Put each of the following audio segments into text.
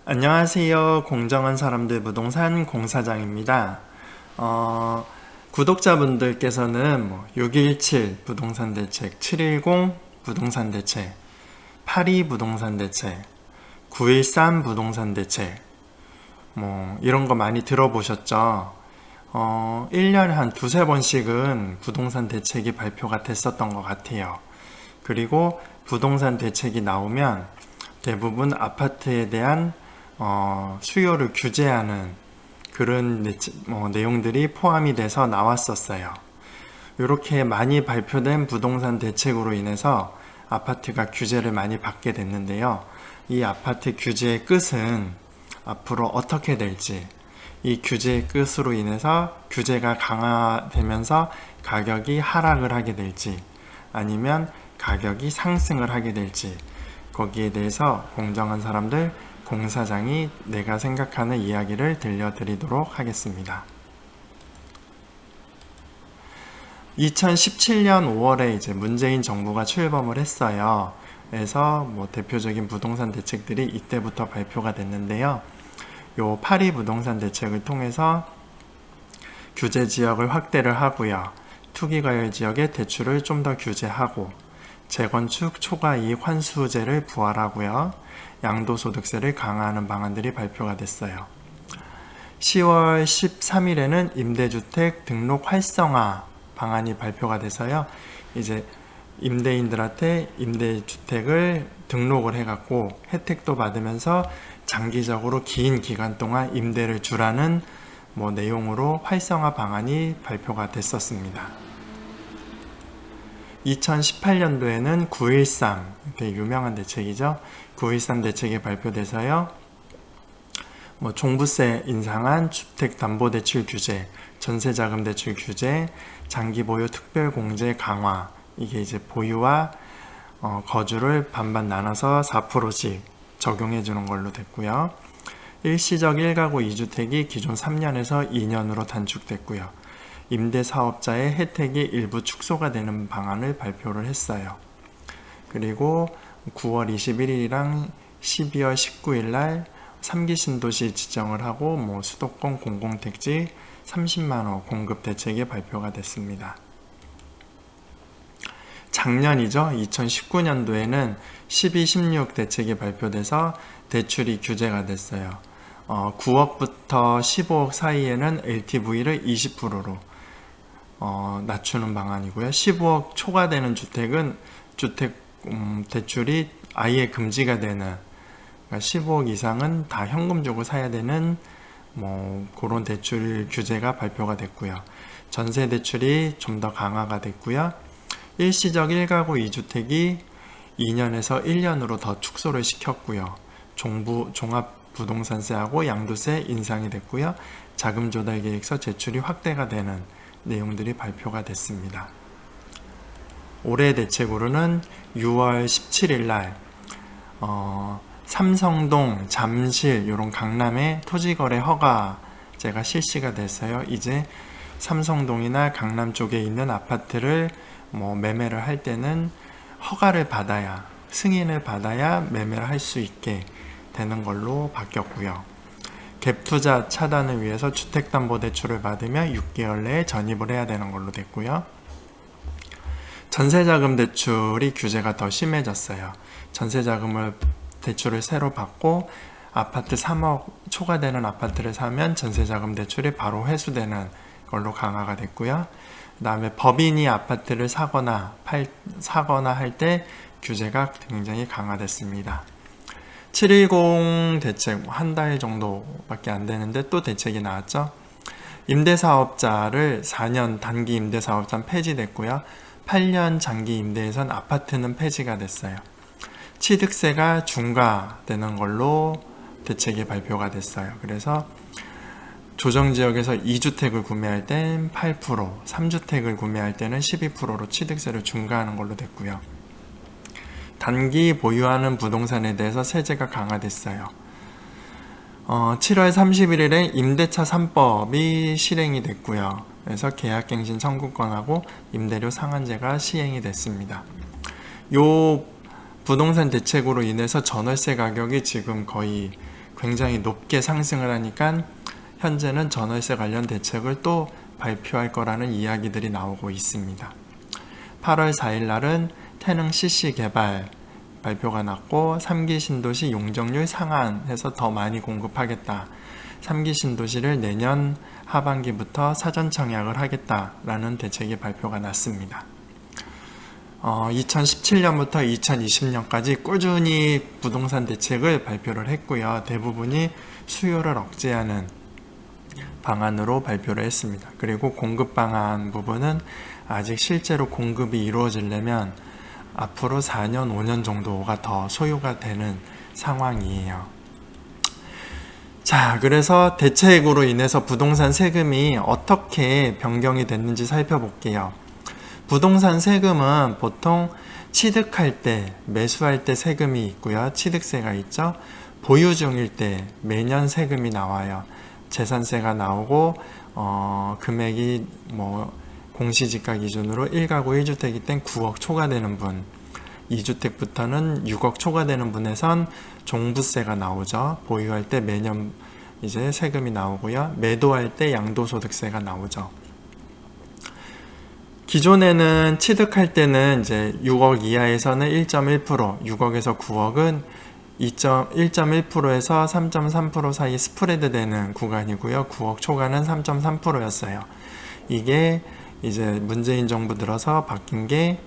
안녕하세요. 공정한 사람들 부동산 공사장입니다. 구독자분들께서는 617 부동산 대책, 710 부동산 대책, 82 부동산 대책, 913 부동산 대책 이런 거 많이 들어보셨죠? 1년에 한 두세 번씩은 부동산 대책이 발표가 됐었던 것 같아요. 그리고 부동산 대책이 나오면 대부분 아파트에 대한 수요를 규제하는 그런 내용들이 포함이 돼서 나왔었어요. 이렇게 많이 발표된 부동산 대책으로 인해서 아파트가 규제를 많이 받게 됐는데요. 이 아파트 규제의 끝은 앞으로 어떻게 될지, 이 규제의 끝으로 인해서 규제가 강화되면서 가격이 하락을 하게 될지 아니면 가격이 상승을 하게 될지, 거기에 대해서 공정한 사람들 공사장이 내가 생각하는 이야기를 들려드리도록 하겠습니다. 2017년 5월에 이제 문재인 정부가 출범을 했어요. 그래서 대표적인 부동산 대책들이 이때부터 발표가 됐는데요. 요 82 부동산 대책을 통해서 규제 지역을 확대를 하고요. 투기과열 지역의 대출을 좀 더 규제하고, 재건축 초과이익 환수제를 부활하고요. 양도소득세를 강화하는 방안들이 발표가 됐어요. 10월 13일에는 임대주택 등록 활성화 방안이 발표가 돼서요. 이제 임대인들한테 임대주택을 등록을 해갖고 혜택도 받으면서 장기적으로 긴 기간 동안 임대를 주라는 내용으로 활성화 방안이 발표가 됐었습니다. 2018년도에는 913, 되게 유명한 대책이죠. 913 대책이 발표돼서요. 종부세 인상한 주택담보대출 규제, 전세자금 대출 규제, 장기보유 특별공제 강화, 이게 이제 보유와 거주를 반반 나눠서 4%씩 적용해 주는 걸로 됐고요. 일시적 1가구 2주택이 기존 3년에서 2년으로 단축됐고요. 임대사업자의 혜택이 일부 축소가 되는 방안을 발표를 했어요. 그리고 9월 21일이랑 12월 19일 날 3기 신도시 지정을 하고 수도권 공공택지 30만호 공급 대책이 발표가 됐습니다. 작년이죠. 2019년도에는 1216 대책이 발표돼서 대출이 규제가 됐어요. 9억부터 15억 사이에는 LTV를 20%로 낮추는 방안이고요. 15억 초과되는 주택은 주택 대출이 아예 금지가 되는, 그러니까 15억 이상은 다 현금 주고 사야 되는 그런 대출 규제가 발표가 됐고요. 전세 대출이 좀 더 강화가 됐고요. 일시적 1가구 2주택이 2년에서 1년으로 더 축소를 시켰고요. 종합부동산세하고 양도세 인상이 됐고요. 자금조달계획서 제출이 확대가 되는 내용들이 발표가 됐습니다. 올해 대책으로는 6월 17일 날 삼성동, 잠실 이런 강남의 토지거래 허가제가 실시가 됐어요. 이제 삼성동이나 강남 쪽에 있는 아파트를 매매를 할 때는 허가를 받아야, 승인을 받아야 매매를 할 수 있게 되는 걸로 바뀌었고요. 갭투자 차단을 위해서 주택담보대출을 받으면 6개월 내에 전입을 해야 되는 걸로 됐고요. 전세자금 대출이 규제가 더 심해졌어요. 전세자금을 대출을 새로 받고 아파트 3억 초과되는 아파트를 사면 전세자금 대출이 바로 회수되는 걸로 강화가 됐고요. 그 다음에 법인이 아파트를 사거나 할 때 규제가 굉장히 강화됐습니다. 710 대책 한 달 정도밖에 안 되는데 또 대책이 나왔죠. 임대사업자를 4년 단기 임대사업자는 폐지됐고요. 8년 장기 임대에선 아파트는 폐지가 됐어요. 취득세가 중과되는 걸로 대책이 발표가 됐어요. 그래서 조정지역에서 2주택을 구매할 땐 8%, 3주택을 구매할 때는 12%로 취득세를 중과하는 걸로 됐고요. 단기 보유하는 부동산에 대해서 세제가 강화됐어요. 7월 31일에 임대차 3법이 실행이 됐고요. 그래서 계약갱신 청구권하고 임대료 상한제가 시행이 됐습니다. 요 부동산 대책으로 인해서 전월세 가격이 지금 거의 굉장히 높게 상승을 하니까 현재는 전월세 관련 대책을 또 발표할 거라는 이야기들이 나오고 있습니다. 8월 4일 날은 태릉 CC 개발 발표가 났고 3기 신도시 용적률 상한해서 더 많이 공급하겠다. 3기 신도시를 내년 하반기부터 사전 청약을 하겠다라는 대책이 발표가 났습니다. 2017년부터 2020년까지 꾸준히 부동산 대책을 발표를 했고요. 대부분이 수요를 억제하는 방안으로 발표를 했습니다. 그리고 공급 방안 부분은 아직 실제로 공급이 이루어지려면 앞으로 4년, 5년 정도가 더 소요가 되는 상황이에요. 자, 그래서 대책으로 인해서 부동산 세금이 어떻게 변경이 됐는지 살펴볼게요. 부동산 세금은 보통 취득할 때, 매수할 때 세금이 있고요. 취득세가 있죠. 보유 중일 때 매년 세금이 나와요. 재산세가 나오고 금액이 공시지가 기준으로 1가구 1주택일 땐 9억 초과되는 분, 2주택부터는 6억 초과되는 분에선 종부세가 나오죠. 보유할 때 매년 이제 세금이 나오고요. 매도할 때 양도소득세가 나오죠. 기존에는 취득할 때는 이제 6억 이하에서는 1.1%, 6억에서 9억은 1.1%에서 3.3% 사이 스프레드 되는 구간이고요. 9억 초과는 3.3%였어요. 이게 이제 문재인 정부 들어서 바뀐 게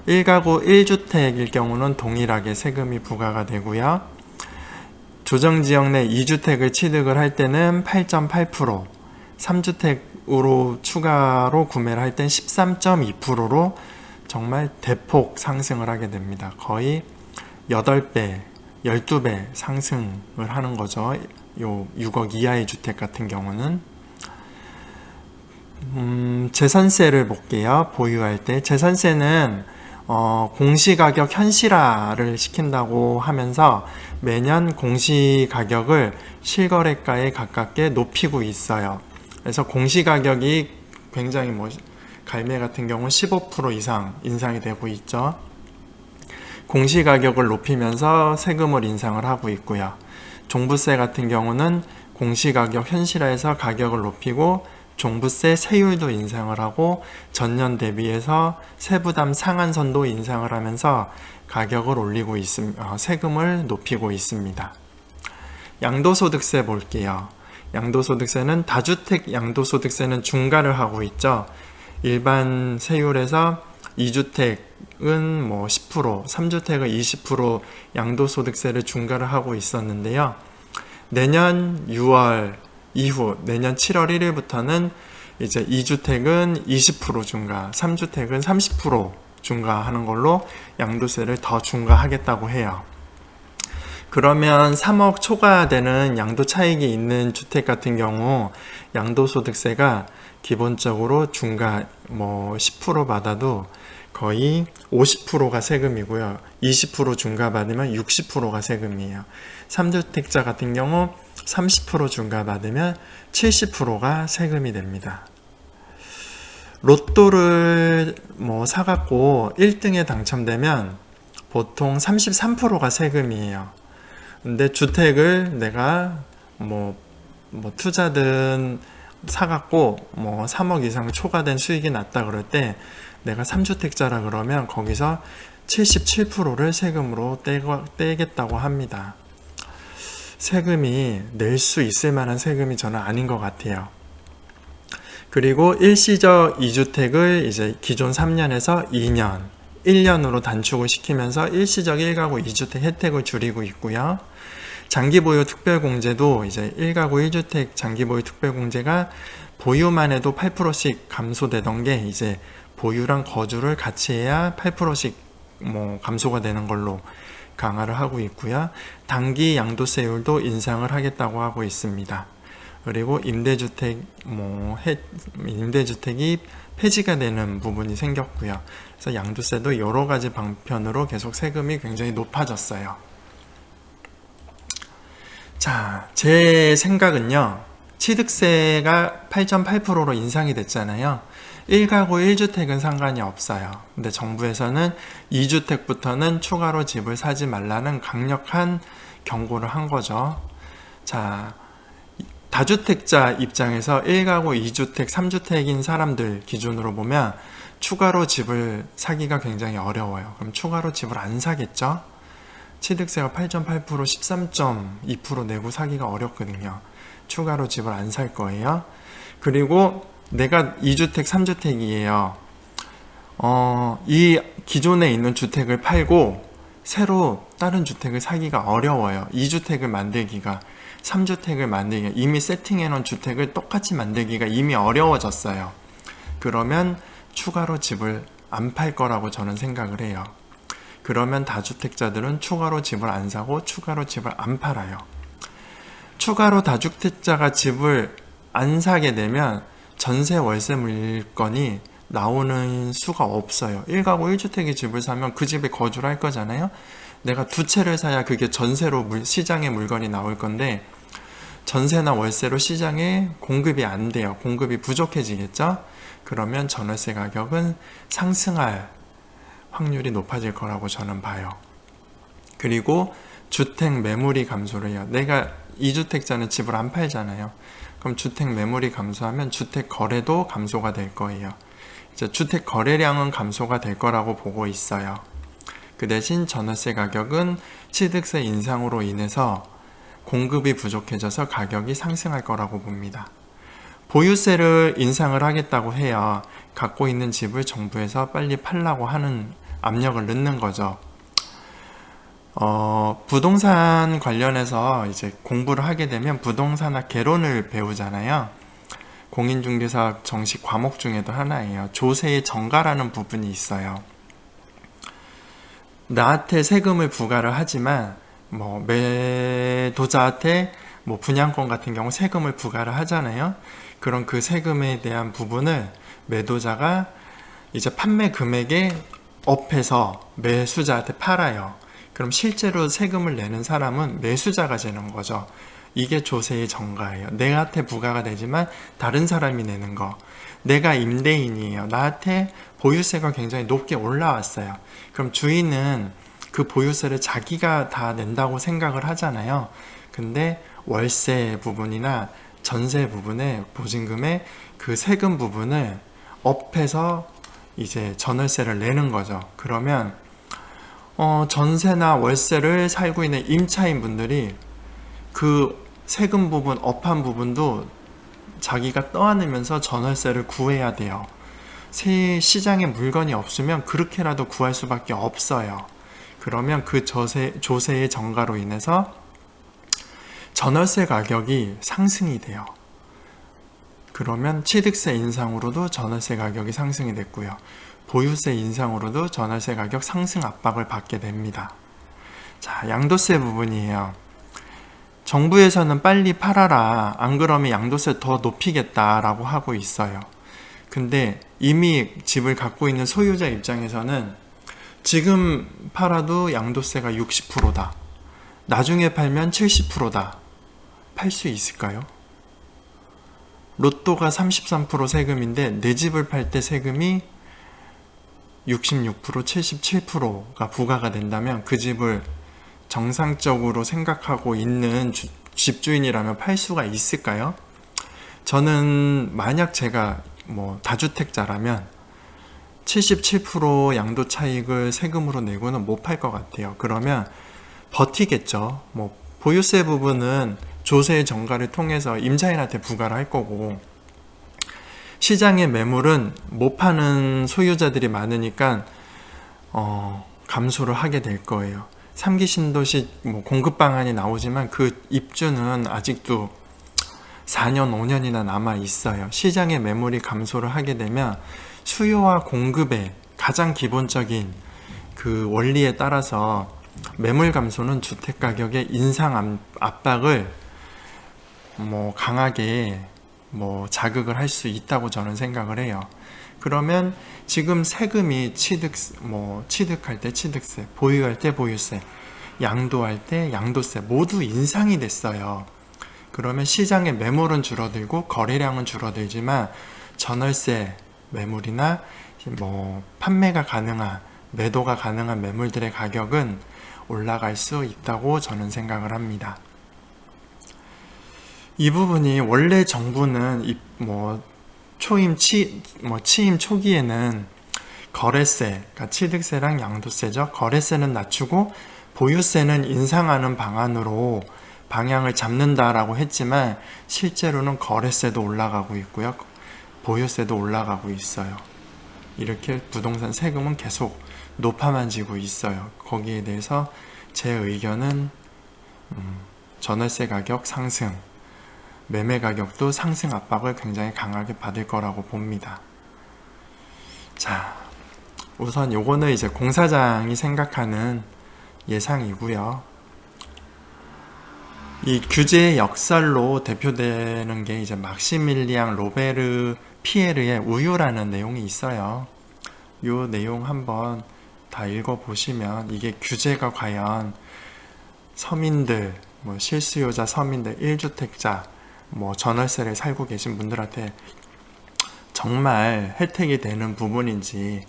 1가구 1주택일 경우는 동일하게 세금이 부과가 되고요. 조정지역 내 2주택을 취득을 할 때는 8.8%, 3주택으로 추가로 구매를 할 땐 13.2%로 정말 대폭 상승을 하게 됩니다. 거의 8배, 12배 상승을 하는 거죠. 요 6억 이하의 주택 같은 경우는. 재산세를 볼게요. 보유할 때. 재산세는 공시가격 현실화를 시킨다고 하면서 매년 공시가격을 실거래가에 가깝게 높이고 있어요. 그래서 공시가격이 굉장히 갈매 같은 경우 15% 이상 인상이 되고 있죠. 공시가격을 높이면서 세금을 인상을 하고 있고요. 종부세 같은 경우는 공시가격 현실화해서 가격을 높이고 종부세 세율도 인상을 하고 전년 대비해서 세부담 상한선도 인상을 하면서 가격을 올리고 세금을 높이고 있습니다. 양도소득세 볼게요. 양도소득세는 다주택 양도소득세는 중과를 하고 있죠. 일반 세율에서 2주택은 10%, 3주택은 20% 양도소득세를 중과를 하고 있었는데요. 내년 6월 이후 내년 7월 1일부터는 이제 2주택은 20% 중과, 3주택은 30% 중과하는 걸로 양도세를 더 중과하겠다고 해요. 그러면 3억 초과되는 양도 차익이 있는 주택 같은 경우 양도소득세가 기본적으로 중과 10% 받아도 거의 50%가 세금이고요. 20% 중과받으면 60%가 세금이에요. 3주택자 같은 경우 30% 중과받으면 70%가 세금이 됩니다. 로또를 사갖고 1등에 당첨되면 보통 33%가 세금이에요. 근데 주택을 내가 투자든 사갖고 3억 이상 초과된 수익이 났다 그럴 때 내가 3주택자라 그러면 거기서 77%를 세금으로 떼겠다고 합니다. 세금이 낼 수 있을 만한 세금이 저는 아닌 것 같아요. 그리고 일시적 2주택을 이제 기존 3년에서 2년, 1년으로 단축을 시키면서 일시적 1가구 2주택 혜택을 줄이고 있고요. 장기보유 특별공제도 이제 1가구 1주택 장기보유 특별공제가 보유만 해도 8%씩 감소되던 게 이제 보유랑 거주를 같이 해야 8%씩 감소가 되는 걸로 강화를 하고 있고요. 단기 양도세율도 인상을 하겠다고 하고 있습니다. 그리고 임대주택이 폐지가 되는 부분이 생겼고요. 그래서 양도세도 여러 가지 방편으로 계속 세금이 굉장히 높아졌어요. 자, 제 생각은요. 취득세가 8.8%로 인상이 됐잖아요. 1가구 1주택은 상관이 없어요. 근데 정부에서는 2주택부터는 추가로 집을 사지 말라는 강력한 경고를 한 거죠. 자, 다주택자 입장에서 1가구 2주택, 3주택인 사람들 기준으로 보면 추가로 집을 사기가 굉장히 어려워요. 그럼 추가로 집을 안 사겠죠? 취득세가 8.8%, 13.2% 내고 사기가 어렵거든요. 추가로 집을 안 살 거예요. 그리고 내가 2주택, 3주택이에요. 이 기존에 있는 주택을 팔고 새로 다른 주택을 사기가 어려워요. 2주택을 만들기가, 3주택을 만들기가, 이미 세팅해놓은 주택을 똑같이 만들기가 이미 어려워졌어요. 그러면 추가로 집을 안 팔 거라고 저는 생각을 해요. 그러면 다주택자들은 추가로 집을 안 사고 추가로 집을 안 팔아요. 추가로 다주택자가 집을 안 사게 되면 전세 월세 물건이 나오는 수가 없어요. 1가구 1주택의 집을 사면 그 집에 거주를 할 거잖아요. 내가 두 채를 사야 그게 전세로 시장에 물건이 나올 건데 전세나 월세로 시장에 공급이 안 돼요. 공급이 부족해지겠죠? 그러면 전월세 가격은 상승할 확률이 높아질 거라고 저는 봐요. 그리고 주택 매물이 감소를 해요. 내가 2주택자는 집을 안 팔잖아요. 그럼 주택 매물이 감소하면 주택 거래도 감소가 될 거예요. 이제 주택 거래량은 감소가 될 거라고 보고 있어요. 그 대신 전월세 가격은 취득세 인상으로 인해서 공급이 부족해져서 가격이 상승할 거라고 봅니다. 보유세를 인상을 하겠다고 해요. 갖고 있는 집을 정부에서 빨리 팔라고 하는 압력을 넣는 거죠. 부동산 관련해서 이제 공부를 하게 되면 부동산학 개론을 배우잖아요. 공인중개사 정식 과목 중에도 하나예요. 조세의 정가라는 부분이 있어요. 나한테 세금을 부과를 하지만 매도자한테 분양권 같은 경우 세금을 부과를 하잖아요. 그럼 그 세금에 대한 부분을 매도자가 이제 판매 금액에 업해서 매수자한테 팔아요. 그럼 실제로 세금을 내는 사람은 매수자가 되는 거죠. 이게 조세의 정가예요. 내한테 부과가 되지만 다른 사람이 내는 거. 내가 임대인이에요. 나한테 보유세가 굉장히 높게 올라왔어요. 그럼 주인은 그 보유세를 자기가 다 낸다고 생각을 하잖아요. 근데 월세 부분이나 전세 부분에 보증금의 그 세금 부분을 업해서 이제 전월세를 내는 거죠. 그러면 전세나 월세를 살고 있는 임차인 분들이 그 세금 부분, 업한 부분도 자기가 떠안으면서 전월세를 구해야 돼요. 시장에 물건이 없으면 그렇게라도 구할 수밖에 없어요. 그러면 그 조세의 정가로 인해서 전월세 가격이 상승이 돼요. 그러면 취득세 인상으로도 전월세 가격이 상승이 됐고요. 보유세 인상으로도 전월세 가격 상승 압박을 받게 됩니다. 자, 양도세 부분이에요. 정부에서는 빨리 팔아라. 안 그러면 양도세 더 높이겠다라고 하고 있어요. 근데 이미 집을 갖고 있는 소유자 입장에서는 지금 팔아도 양도세가 60%다. 나중에 팔면 70%다. 팔 수 있을까요? 로또가 33% 세금인데 내 집을 팔 때 세금이 66%, 77%가 부과가 된다면 그 집을 정상적으로 생각하고 있는 집주인이라면 팔 수가 있을까요? 저는 만약 제가 다주택자라면 77% 양도 차익을 세금으로 내고는 못 팔 것 같아요. 그러면 버티겠죠. 보유세 부분은 조세의 정가를 통해서 임차인한테 부과를 할 거고, 시장의 매물은 못 파는 소유자들이 많으니까 감소를 하게 될 거예요. 3기 신도시 공급 방안이 나오지만 그 입주는 아직도 4년, 5년이나 남아 있어요. 시장의 매물이 감소를 하게 되면 수요와 공급의 가장 기본적인 그 원리에 따라서 매물 감소는 주택 가격의 인상 압박을 강하게 자극을 할 수 있다고 저는 생각을 해요. 그러면 지금 세금이 취득할 때 취득세, 보유할 때 보유세, 양도할 때 양도세 모두 인상이 됐어요. 그러면 시장의 매물은 줄어들고 거래량은 줄어들지만 전월세 매물이나 판매가 가능한, 매도가 가능한 매물들의 가격은 올라갈 수 있다고 저는 생각을 합니다. 이 부분이 원래 정부는 취임 초기에는 거래세, 그러니까 취득세랑 양도세죠. 거래세는 낮추고 보유세는 인상하는 방안으로 방향을 잡는다라고 했지만 실제로는 거래세도 올라가고 있고요. 보유세도 올라가고 있어요. 이렇게 부동산 세금은 계속 높아만 지고 있어요. 거기에 대해서 제 의견은 전월세 가격 상승, 매매 가격도 상승 압박을 굉장히 강하게 받을 거라고 봅니다. 자, 우선 요거는 이제 공사장이 생각하는 예상이고요. 이 규제의 역설로 대표되는 게 이제 막시밀리앙 로베르 피에르의 우유라는 내용이 있어요. 이 내용 한번 다 읽어보시면 이게 규제가 과연 서민들, 실수요자 서민들, 1주택자, 전월세를 살고 계신 분들한테 정말 혜택이 되는 부분인지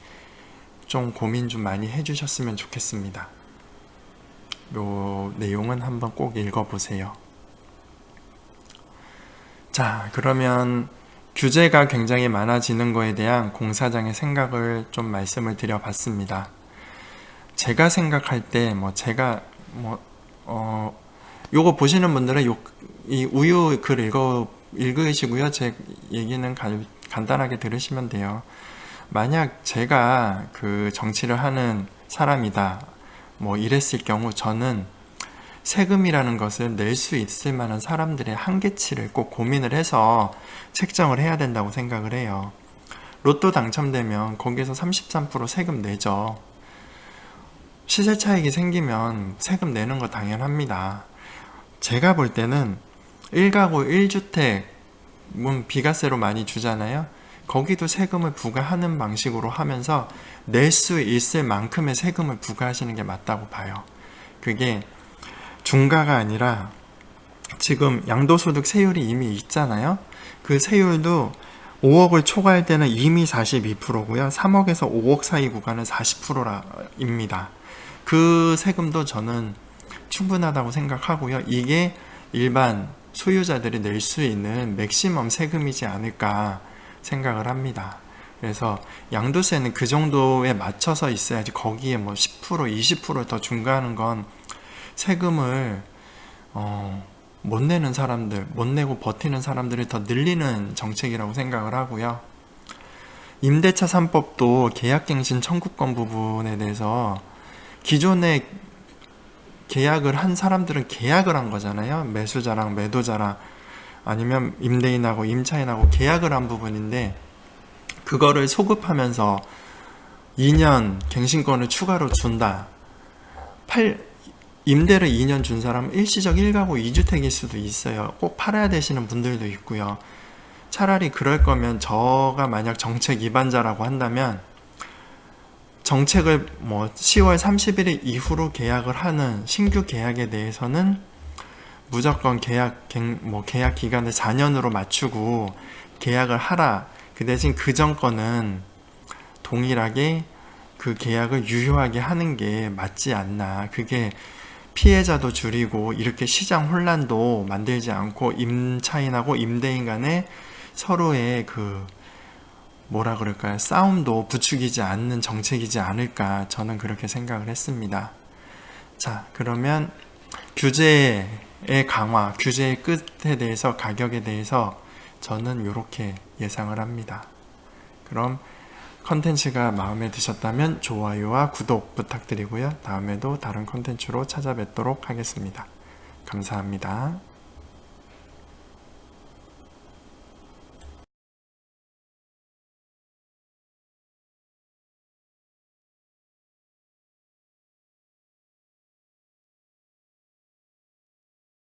좀 고민 좀 많이 해주셨으면 좋겠습니다. 요 내용은 한번 꼭 읽어보세요. 자, 그러면 규제가 굉장히 많아지는 거에 대한 공사장의 생각을 좀 말씀을 드려봤습니다. 제가 생각할 때 요거 보시는 분들은 이 우유 글 읽으시고요. 제 얘기는 간단하게 들으시면 돼요. 만약 제가 그 정치를 하는 사람이다, 이랬을 경우 저는 세금이라는 것을 낼 수 있을 만한 사람들의 한계치를 꼭 고민을 해서 책정을 해야 된다고 생각을 해요. 로또 당첨되면 거기에서 33% 세금 내죠. 시세 차익이 생기면 세금 내는 거 당연합니다. 제가 볼 때는 1가구 1주택은 비과세로 많이 주잖아요. 거기도 세금을 부과하는 방식으로 하면서 낼 수 있을 만큼의 세금을 부과하시는 게 맞다고 봐요. 그게 중과가 아니라 지금 양도소득 세율이 이미 있잖아요. 그 세율도 5억을 초과할 때는 이미 42%고요. 3억에서 5억 사이 구간은 40%입니다. 그 세금도 저는 충분하다고 생각하고요. 이게 일반 소유자들이 낼 수 있는 맥시멈 세금이지 않을까 생각을 합니다. 그래서 양도세는 그 정도에 맞춰서 있어야지 거기에 10%, 20% 더 중과하는 건 세금을 못 내는 사람들, 못 내고 버티는 사람들을 더 늘리는 정책이라고 생각을 하고요. 임대차 3법도 계약갱신 청구권 부분에 대해서 기존에 계약을 한 사람들은 계약을 한 거잖아요. 매수자랑 매도자랑 아니면 임대인하고 임차인하고 계약을 한 부분인데 그거를 소급하면서 2년 갱신권을 추가로 준다. 임대를 2년 준 사람은 일시적 1가구 2주택일 수도 있어요. 꼭 팔아야 되시는 분들도 있고요. 차라리 그럴 거면 저가 만약 정책 위반자라고 한다면 정책을 10월 31일 이후로 계약을 하는 신규 계약에 대해서는 무조건 계약 기간을 4년으로 맞추고 계약을 하라. 그 대신 그 전 거는 동일하게 그 계약을 유효하게 하는 게 맞지 않나. 그게 피해자도 줄이고 이렇게 시장 혼란도 만들지 않고 임차인하고 임대인 간에 서로의 싸움도 부추기지 않는 정책이지 않을까 저는 그렇게 생각을 했습니다. 자, 그러면 규제의 강화, 규제의 끝에 대해서 가격에 대해서 저는 이렇게 예상을 합니다. 그럼 컨텐츠가 마음에 드셨다면 좋아요와 구독 부탁드리고요. 다음에도 다른 컨텐츠로 찾아뵙도록 하겠습니다. 감사합니다.